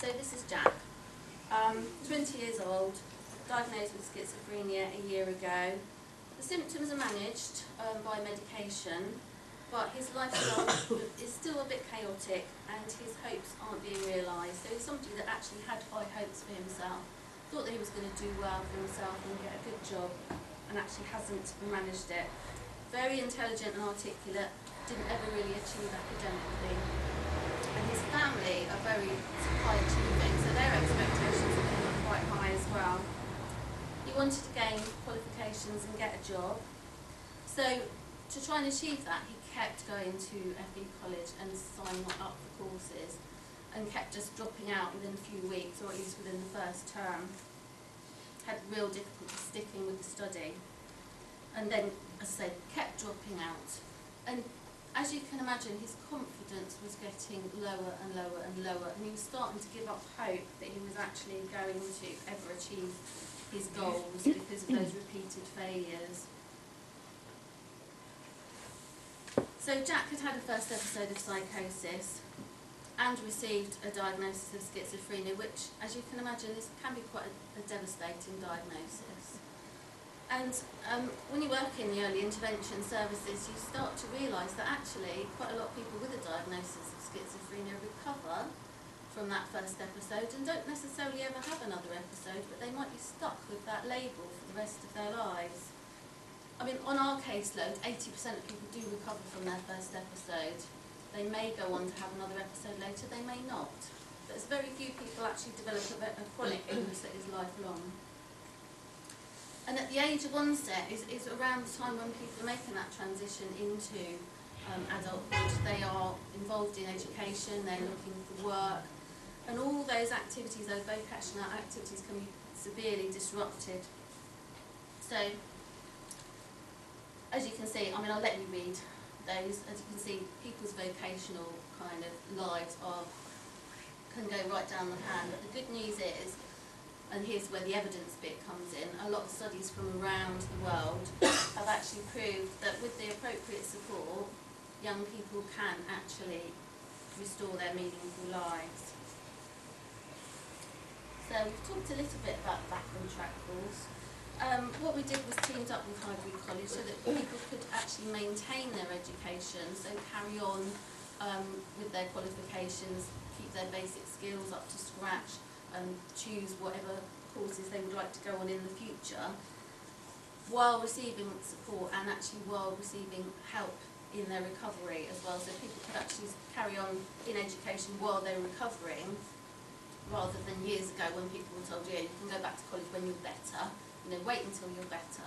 So this is Jack, 20 years old, diagnosed with schizophrenia a year ago. The symptoms are managed by medication, but his lifestyle is still a bit chaotic and his hopes aren't being realised. So he's somebody that actually had high hopes for himself, thought that he was going to do well for himself and get a good job, and actually hasn't managed it. Very intelligent and articulate, didn't ever really achieve academically. And his family are very high achieving, so their expectations are quite high as well. He wanted to gain qualifications and get a job. So to try and achieve that, he kept going to FE college and signing up for courses, and kept just dropping out within a few weeks, or at least within the first term. Had real difficulty sticking with the study. And then, as I said, kept dropping out. And as you can imagine, his confidence was getting lower and lower and lower, and he was starting to give up hope that he was actually going to ever achieve his goals because of those repeated failures. So Jack had had a first episode of psychosis and received a diagnosis of schizophrenia, which, as you can imagine, this can be quite a devastating diagnosis. And when you work in the early intervention services, you start to realise that actually quite a lot of people with a diagnosis of schizophrenia recover from that first episode and don't necessarily ever have another episode, but they might be stuck with that label for the rest of their lives. I mean, on our caseload, 80% of people do recover from their first episode. They may go on to have another episode later, they may not. But there's very few people actually develop a chronic illness that is lifelong. And at the age of onset is around the time when people are making that transition into adulthood. They are involved in education, they're looking for work, and all those activities, those vocational activities, can be severely disrupted. So, as you can see, I mean, I'll let you read those. As you can see, people's vocational kind of lives can go right down the pan. But the good news is, and here's where the evidence bit comes in, a lot of studies from around the world have actually proved that with the appropriate support, young people can actually restore their meaningful lives. So we've talked a little bit about Back on Track course. What we did was teamed up with Highbury College so that people could actually maintain their education, so carry on with their qualifications, keep their basic skills up to scratch, and choose whatever courses they would like to go on in the future, while receiving support and actually while receiving help in their recovery as well, so people could actually carry on in education while they're recovering, rather than years ago when people were told, yeah, you can go back to college when you're better, you know, wait until you're better.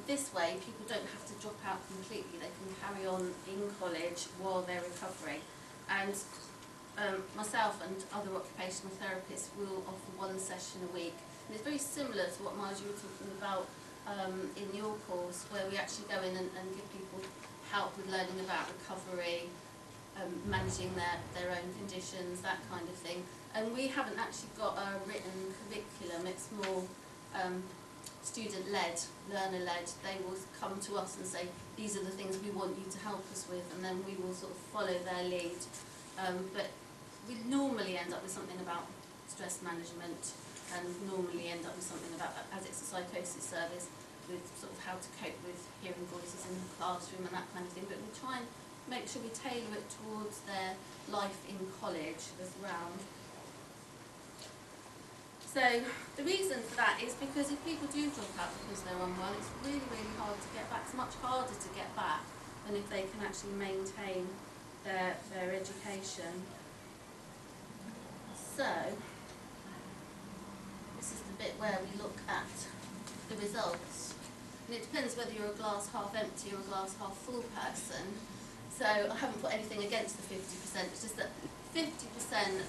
This way, people don't have to drop out completely, they can carry on in college while they're recovering. And myself and other occupational therapists will offer one session a week. And it's very similar to what Margie was talking about in your course, where we actually go in and give people help with learning about recovery, managing their own conditions, that kind of thing. And we haven't actually got a written curriculum, it's more student-led, learner-led. They will come to us and say, these are the things we want you to help us with, and then we will sort of follow their lead. But we normally end up with something about stress management, and normally end up with something about, as it's a psychosis service, with sort of how to cope with hearing voices in the classroom and that kind of thing. But we try and make sure we tailor it towards their life in college as well. So the reason for that is because if people do drop out because they're unwell, it's really, really hard to get back. It's much harder to get back than if they can actually maintain their education. So, this is the bit where we look at the results. And it depends whether you're a glass half empty or a glass half full person. So I haven't put anything against the 50%, it's just that 50%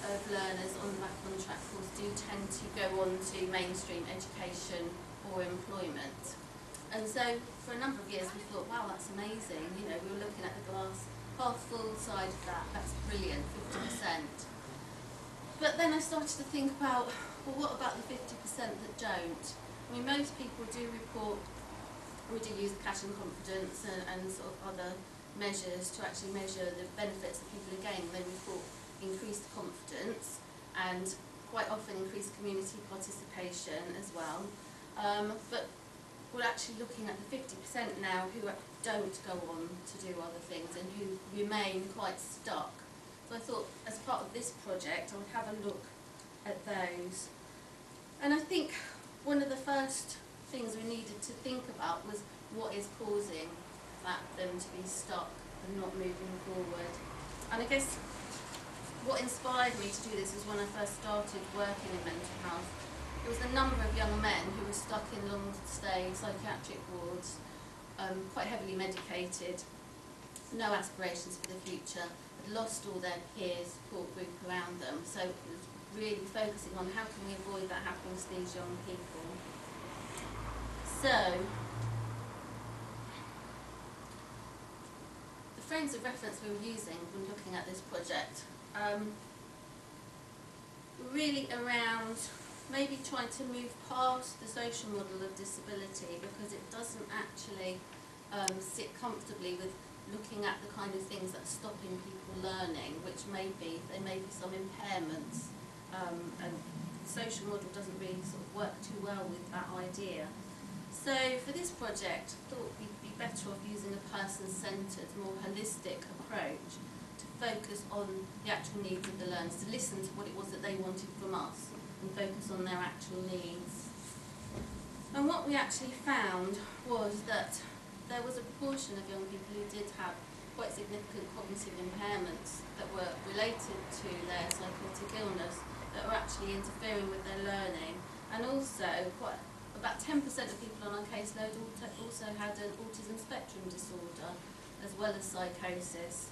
of learners on the Back on Track course do tend to go on to mainstream education or employment. And so for a number of years we thought, wow, that's amazing. You know, we were looking at the glass half full side of that, that's brilliant, 50%. But then I started to think about, well, what about the 50% that don't? I mean, most people do report, we do use cash and confidence and sort of other measures to actually measure the benefits that people are gaining. They report increased confidence, and quite often increase community participation as well. But we're actually looking at the 50% now who don't go on to do other things and who remain quite stuck. So I thought as part of this project I would have a look at those. And I think one of the first things we needed to think about was what is causing them to be stuck and not moving forward. And I guess what inspired me to do this is when I first started working in mental health. There was a number of young men who were stuck in long-stay psychiatric wards, quite heavily medicated, no aspirations for the future, had lost all their peers, support group around them. So it was really focusing on how can we avoid that happening to these young people. So the frames of reference we were using when looking at this project were really around maybe trying to move past the social model of disability, because it doesn't actually sit comfortably with looking at the kind of things that are stopping people learning, which there may be some impairments, and the social model doesn't really sort of work too well with that idea. So for this project, I thought we'd be better off using a person-centred, more holistic approach to focus on the actual needs of the learners, to listen to what it was that they wanted from us and focus on their actual needs. And what we actually found was that there was a proportion of young people who did have quite significant cognitive impairments that were related to their psychotic illness that were actually interfering with their learning. And also, about 10% of people on our caseload also had an autism spectrum disorder, as well as psychosis.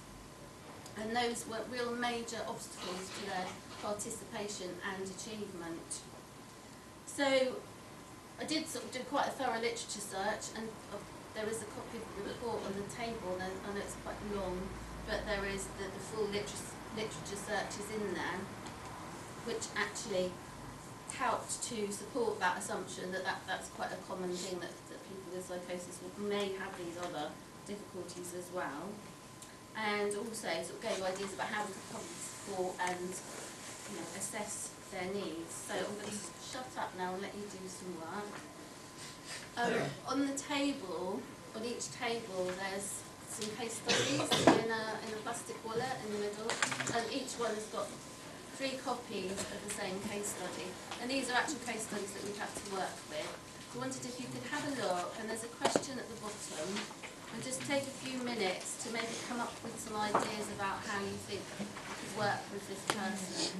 And those were real major obstacles to their participation and achievement. So I did do quite a thorough literature search, and there is a copy of the report on the table. I know it's quite long, but there is the full literature searches in there, which actually helped to support that assumption that's quite a common thing, that people with psychosis may have these other difficulties as well. And also sort of gave ideas about how we could probably support and assess their needs. So I'm going to shut up now and let you do some work. On the table, on each table, there's some case studies in a plastic wallet in the middle, and each one has got 3 copies of the same case study. And these are actual case studies that we've had to work with. I wondered if you could have a look, and there's a question at the bottom, and just take a few minutes to maybe come up with some ideas about how you think you could work with this person.